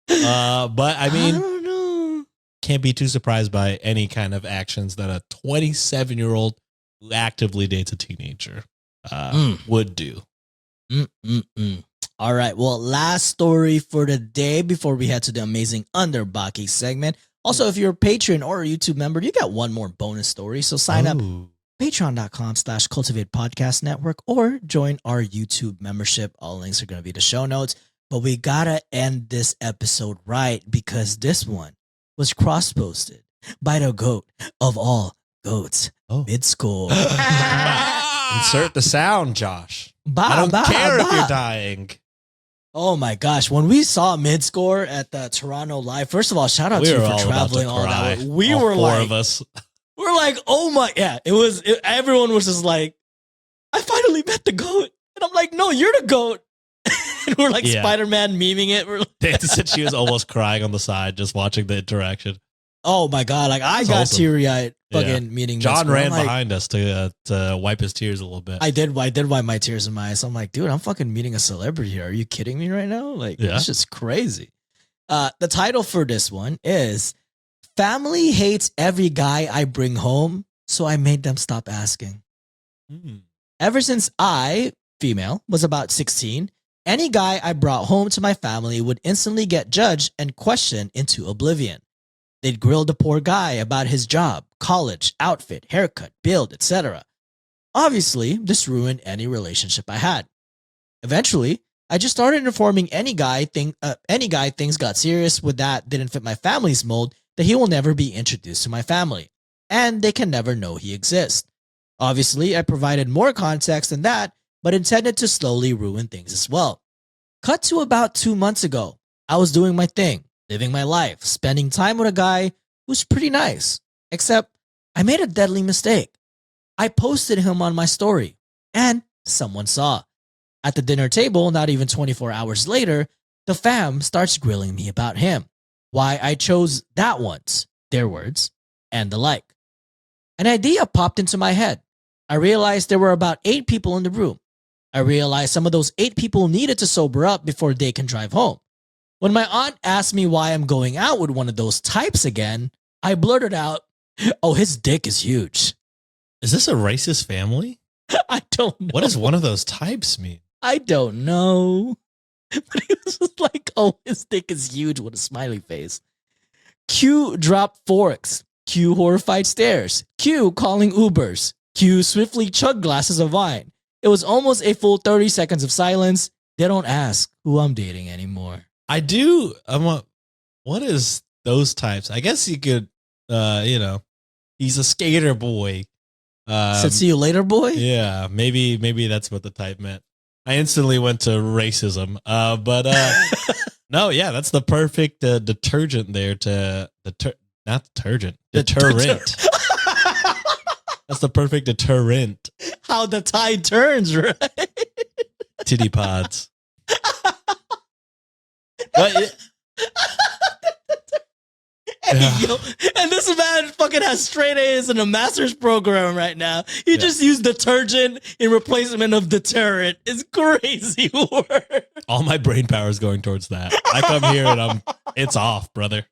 C: I mean,
A: I don't know.
C: Can't be too surprised by any kind of actions that a 27-year-old who actively dates a teenager would do.
A: All right. Well, last story for the day before we head to the amazing Underbaki segment. Also, if you're a patron or a YouTube member, you got one more bonus story. So sign up patreon.com/cultivate podcast network or join our YouTube membership. All links are going to be the show notes. But we got to end this episode right because this one was cross-posted by the goat of all goats, Mid-Score.
C: Insert the sound, Josh. I don't care if you're dying.
A: Oh my gosh. When we saw Mid-Score at the Toronto Live, first of all, shout out to you for traveling all that way. We were
C: four
A: like,
C: of us.
A: We're like, oh my, yeah, everyone was just like, I finally met the goat. And I'm like, no, you're the goat. And we're like Spider-Man memeing it. We're like,
C: Nancy said she was almost crying on the side just watching the interaction.
A: Oh my God. Like I got teary-eyed fucking meeting.
C: John ran behind us to wipe his tears a little bit.
A: I did wipe my tears in my eyes. I'm like, dude, I'm fucking meeting a celebrity here. Are you kidding me right now? Like, it's just crazy. The title for this one is Family Hates Every Guy I Bring Home, so I made them stop asking. Ever since I, female, was about 16, any guy I brought home to my family would instantly get judged and questioned into oblivion. They'd grill the poor guy about his job, college, outfit, haircut, build, etc. Obviously, this ruined any relationship I had. Eventually, I just started informing any guy things got serious with that didn't fit my family's mold that he will never be introduced to my family, and they can never know he exists. Obviously, I provided more context than that, but intended to slowly ruin things as well. Cut to about 2 months ago. I was doing my thing, living my life, spending time with a guy who's pretty nice. Except, I made a deadly mistake. I posted him on my story, and someone saw. At the dinner table, not even 24 hours later, the fam starts grilling me about him. Why I chose that once, their words, and the like. An idea popped into my head. I realized there were about 8 people in the room. I realized some of those 8 people needed to sober up before they can drive home. When my aunt asked me why I'm going out with one of those types again, I blurted out, oh, his dick is huge.
C: Is this a racist family?
A: I don't know.
C: What does one of those types mean?
A: I don't know. But he was just like, oh, his dick is huge with a smiley face. Q dropped forks. Q horrified stares. Q calling Ubers. Q swiftly chugged glasses of wine. It was almost a full 30 seconds of silence. They don't ask who I'm dating anymore.
C: I do. What is those types? I guess you could, he's a skater boy.
A: Said see you later, boy?
C: Yeah, maybe that's what the type meant. I instantly went to racism. But no, yeah, that's the perfect detergent there to not detergent, deterrent. That's the perfect deterrent.
A: How the tide turns, right?
C: Titty pods. But,
A: and this man fucking has straight A's in a master's program right now. He just used detergent in replacement of deterrent. It's crazy work.
C: All my brain power is going towards that. I come here and it's off, brother.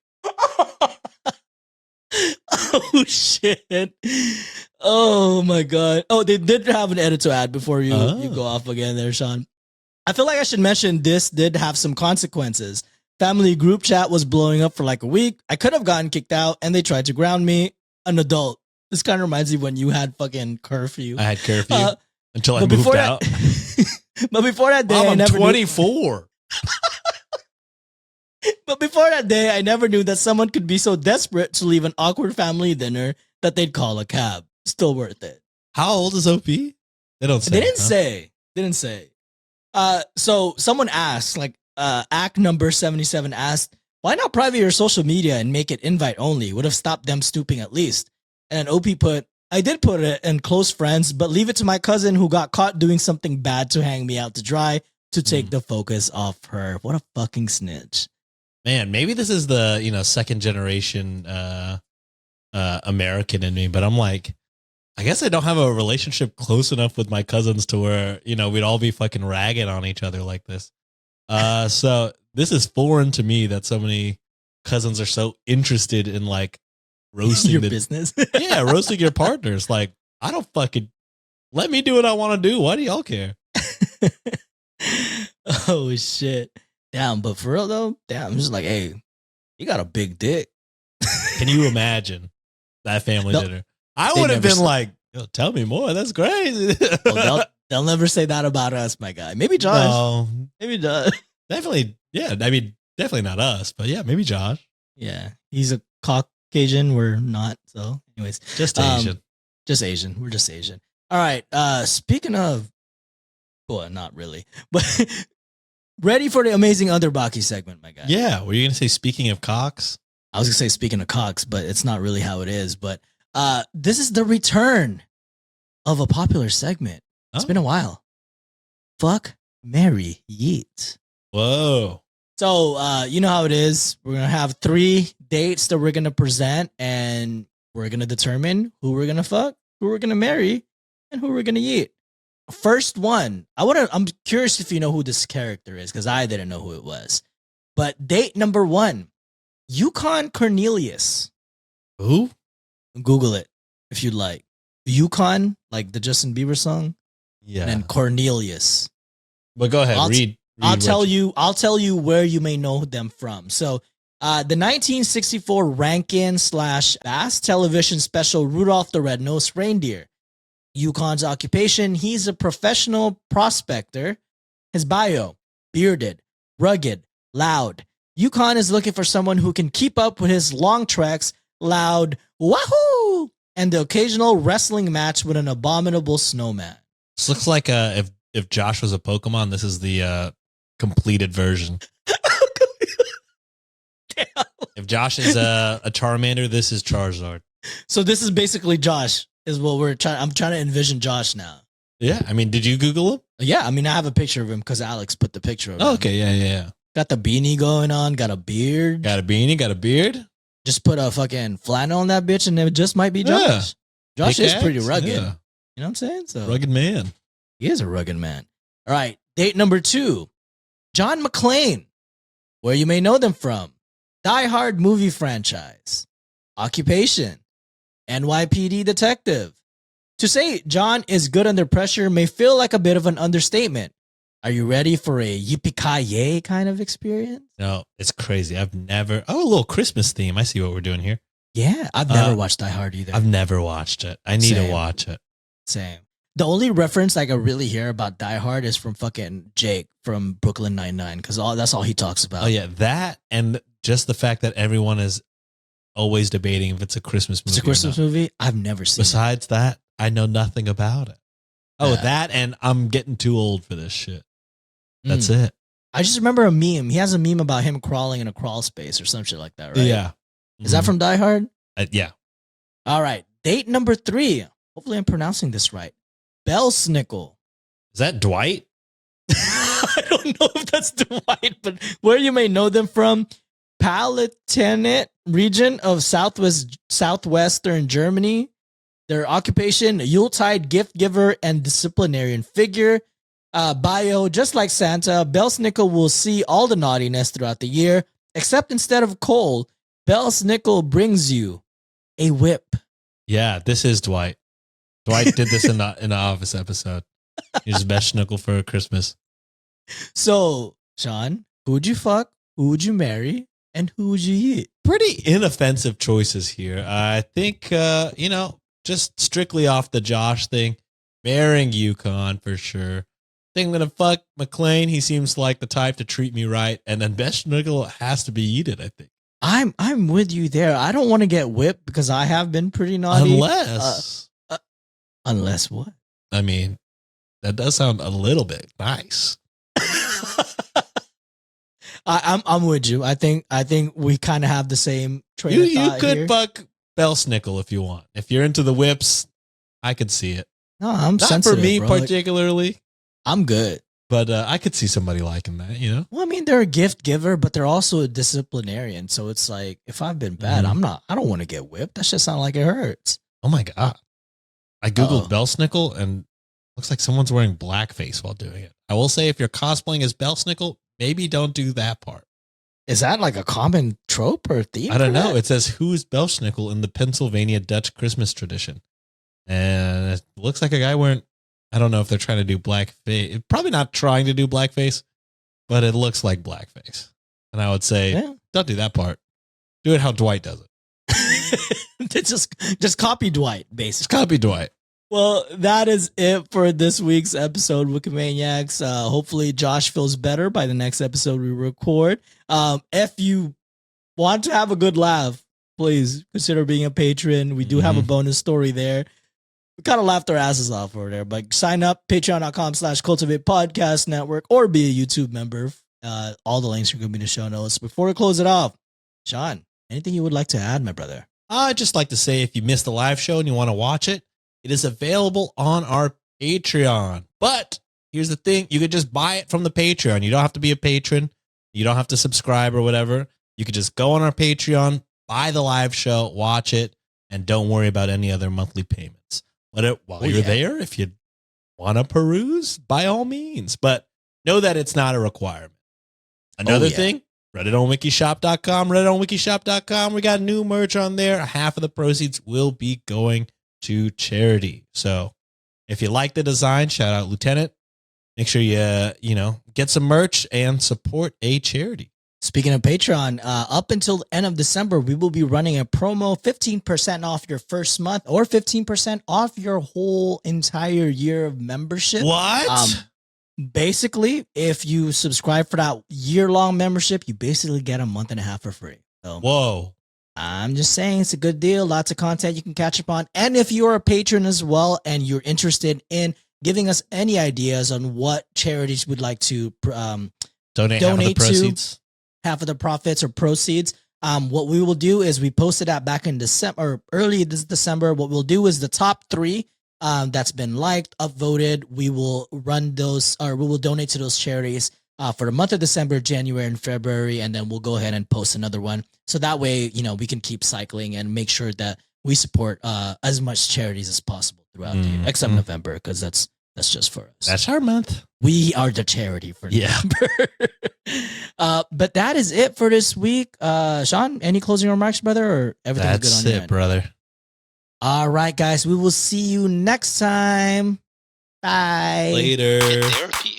A: Oh shit. Oh my god. Oh, they did have an editor ad before you go off again there, Sean. I feel like I should mention this did have some consequences. Family group chat was blowing up for like a week. I could have gotten kicked out and they tried to ground me. An adult. This kind of reminds me when you had fucking curfew.
C: I had curfew until I moved out.
A: But before that day,
C: I'm 24.
A: But before that day, I never knew that someone could be so desperate to leave an awkward family dinner that they'd call a cab. Still worth it.
C: How old is OP? They don't say.
A: They didn't say. So someone asked, like, act number 77 asked, why not private your social media and make it invite only? Would have stopped them stooping at least. And OP put, I did put it in close friends, but leave it to my cousin who got caught doing something bad to hang me out to dry to take the focus off her. What a fucking snitch.
C: Man, maybe this is the, second generation American in me, but I'm like, I guess I don't have a relationship close enough with my cousins to where, we'd all be fucking ragging on each other like this. So this is foreign to me that so many cousins are so interested in like roasting
A: your business.
C: Yeah, roasting your partners. Like, I don't fucking let me do what I want to do. Why do y'all care?
A: Oh shit. Damn, but for real though, damn, I'm just like, hey, you got a big dick.
C: Can you imagine that family
A: No,
C: dinner? I
A: they
C: would have
A: never
C: been
A: s-
C: like, "Yo, tell me more. That's crazy."
A: they'll never say that about us, my guy. Maybe Josh.
C: No,
A: Maybe Josh.
C: definitely. Yeah, I mean, definitely not us, but yeah, maybe Josh.
A: Yeah. He's a Caucasian. We're not. So, anyways.
C: Just
A: Um,
C: Asian.
A: Just Asian. We're just Asian. All right. Speaking of, well, not really, but ready for the amazing Underbaki segment, my guy.
C: Yeah, were you gonna say speaking of cocks?
A: I was gonna say speaking of cocks, but it's not really how it is. But this is the return of a popular segment. It's
C: Oh.
A: been a while. Fuck, marry, yeet.
C: Whoa.
A: So you know how it is. We're gonna have 3 dates that we're gonna present, and we're gonna determine who we're gonna fuck, who we're gonna marry, and who we're gonna yeet. First one, I'm curious if you know who this character is, because I didn't know who it was. But date number 1, Yukon Cornelius.
C: Who?
A: Google it if you'd like. Yukon, like the Justin Bieber song,
C: Yeah.
A: and then Cornelius.
C: But go ahead, read.
A: I'll tell you where you may know them from. So, the 1964 Rankin/Bass television special Rudolph the Red-Nosed Reindeer. Yukon's occupation: he's a professional prospector. His bio: bearded, rugged, loud. Yukon is looking for someone who can keep up with his long treks, loud wahoo, and the occasional wrestling match with an abominable snowman.
C: This looks like if Josh was a Pokemon, this is the completed version. If Josh is a Charmander, this is Charizard.
A: So this is basically Josh. Is what we're trying. I'm trying to envision Josh now.
C: Yeah, I mean, did you Google him?
A: Yeah, I mean, I have a picture of him because Alex put the picture of him.
C: Oh, okay, yeah.
A: Got the beanie going on. Got a beard.
C: Got a beanie, got a beard.
A: Just put a fucking flannel on that bitch, and it just might be Josh.
C: Yeah.
A: Josh is
C: Pickaxe?
A: pretty rugged.
C: Yeah.
A: You know what I'm saying? So
C: Rugged man.
A: he is a rugged man. All right, date number 2, John McClane, where you may know them from: Die Hard movie franchise, occupation, NYPD detective. To say John is good under pressure may feel like a bit of an understatement. Are you ready for a yippee-ki-yay kind of experience?
C: No, it's crazy. I've never. Oh, a little Christmas theme. I see what we're doing here.
A: Yeah, I've never watched Die Hard either.
C: I've never watched it. I need to
A: Same.
C: watch it.
A: Same. The only reference I can really hear about Die Hard is from fucking Jake from Brooklyn Nine-Nine, because that's all he talks about.
C: Oh yeah, that and just the fact that everyone is always debating if it's a Christmas movie.
A: It's a Christmas movie? I've never seen it.
C: Besides that, I know nothing about it. Oh,
A: Yeah.
C: that and I'm getting too old for this shit. That's
A: Mm.
C: it.
A: I just remember a meme. He has a meme about him crawling in a crawl space or some shit like that, right?
C: Yeah.
A: Is that from Die Hard?
C: Yeah.
A: All right. Date number 3. Hopefully I'm pronouncing this right. Belsnickel.
C: Is that Dwight?
A: I don't know if that's Dwight, but where you may know them from: Palatinate region of southwestern Germany. Their occupation: Yuletide gift giver and disciplinarian figure. Bio: just like Santa, Belsnickel will see all the naughtiness throughout the year, except instead of coal, Belsnickel brings you a whip.
C: Yeah, this is Dwight. Dwight did this in the Office episode. He's best schnickel for Christmas.
A: So, Sean, who would you fuck? Who would you marry? And who would you eat?
C: Pretty inoffensive choices here. I think, just strictly off the Josh thing, marrying Yukon for sure. I think I'm going to fuck McLean. He seems like the type to treat me right. And then best schnickel has to be eaten, I think.
A: I'm with you there. I don't want to get whipped because I have been pretty naughty. Unless what?
C: I mean, that does sound a little bit nice.
A: I'm with you. I think we kind of have the same train of
C: You
A: thought
C: could
A: here.
C: fuck Belsnickel if you want. If you're into the whips, I could see it.
A: No, I'm
C: Not
A: sensitive,
C: for me
A: bro. Like,
C: particularly,
A: I'm good.
C: but I could see somebody liking that, you know?
A: Well, I mean, they're a gift giver, but they're also a disciplinarian. So it's like, if I've been bad,
C: Mhm.
A: I don't want to get whipped. That shit sound like it hurts.
C: Oh my God. I Googled
A: Uh-oh.
C: Belsnickel and looks like someone's wearing blackface while doing it. I will say if you're cosplaying as Belsnickel, maybe don't do that part.
A: Is that like a common trope or theme?
C: I don't
A: for
C: know.
A: that?
C: It says, who's Belsnickel in the Pennsylvania Dutch Christmas tradition? And it looks like a guy wearing, I don't know if they're trying to do blackface. Probably not trying to do blackface, but it looks like blackface. And I would say, don't do that part. Do it how Dwight does it.
A: just copy Dwight, basically.
C: Just copy Dwight.
A: Well, that is it for this week's episode, Wikimaniacs. Hopefully Josh feels better by the next episode we record. If you want to have a good laugh, please consider being a patron. We do have a bonus story there. We kind of laughed our asses off over there, but sign up, patreon.com/cultivate podcast network, or be a YouTube member. All the links are going to be in the show notes. Before we close it off, Sean, anything you would like to add, my brother?
C: I'd just like to say, if you missed the live show and you want to watch it, it is available on our Patreon. But here's the thing. You could just buy it from the Patreon. You don't have to be a patron. You don't have to subscribe or whatever. You could just go on our Patreon, buy the live show, watch it, and don't worry about any other monthly payments. While you're there, if you want to peruse, by all means. But know that it's not a requirement. Another thing, redditonwikishop.com, redditonwikishop.com. We got new merch on there. Half of the proceeds will be going to charity. So if you like the design, shout out Lieutenant. Make sure you get some merch and support a charity.
A: Speaking of Patreon, up until the end of December, we will be running a promo, 15% off your first month or 15% off your whole entire year of membership.
C: What?
A: Basically, if you subscribe for that year-long membership, you basically get a month and a half for free. So,
C: whoa.
A: I'm just saying it's a good deal. Lots of content you can catch up on. And if you're a patron as well and you're interested in giving us any ideas on what charities would like to
C: donate half of the proceeds,
A: half of the profits or proceeds, what we will do is we posted that back in December or early this December. What we'll do is the top 3 that's been liked, upvoted, we will run those, or we will donate to those charities for the month of December, January, and February, and then we'll go ahead and post another one. So that way, we can keep cycling and make sure that we support as much charities as possible throughout the year, except November, because that's just for us.
C: That's our month.
A: We are the charity for November. But that is it for this week. Sean, any closing remarks, brother, or everything's good on your end?
C: That's it, brother.
A: All right, guys. We will see you next time. Bye.
C: Later.
B: Therapy